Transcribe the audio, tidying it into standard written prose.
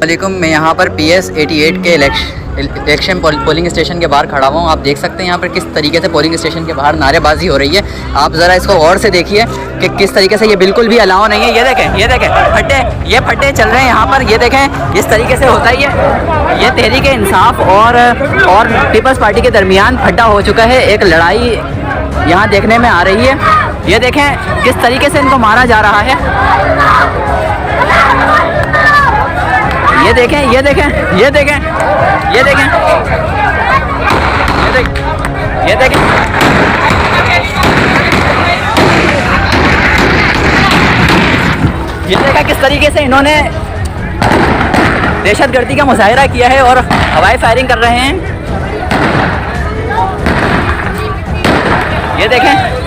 वालेकुम, मैं यहाँ पर PS 88 के इलेक्शन पोलिंग स्टेशन के बाहर खड़ा हुआ हूँ। आप देख सकते हैं यहाँ पर किस तरीके से पोलिंग स्टेशन के बाहर नारेबाजी हो रही है। आप ज़रा इसको गौर से देखिए कि किस तरीके से ये बिल्कुल भी अलाउ नहीं है। ये देखें फट्टे चल रहे हैं यहाँ पर। ये देखें किस तरीके से होता है। ये तहरीक इंसाफ और पीपल्स पार्टी के दरमियान फट्टा हो चुका है। एक लड़ाई यहाँ देखने में आ रही है। ये देखें किस तरीके से इनको मारा जा रहा है। ये देखें ये देखें ये देखें ये देखें ये देखें ये देखें किस तरीके से इन्होंने दहशतगर्दी का मुजाहिरा किया है और हवाई फायरिंग कर रहे हैं। ये देखें